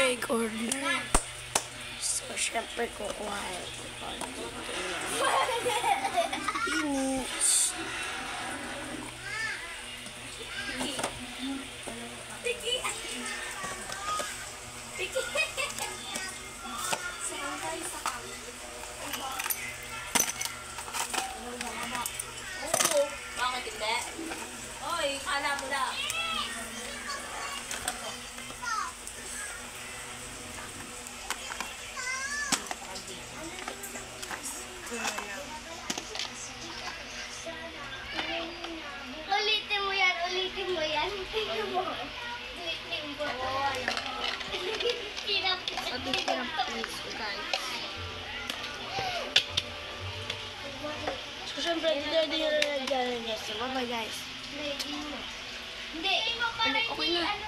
tubig or lime. So, syempre, kukuha Finish. Bakit hindi? Hoy, kala mo na. Ulitin mo yan, ulitin mo yan. Ulitin mo. Ulitin mo. Hirap. So, syempre, ready nyo na nagdala guys. Bye-bye guys. Hindi. Okay na.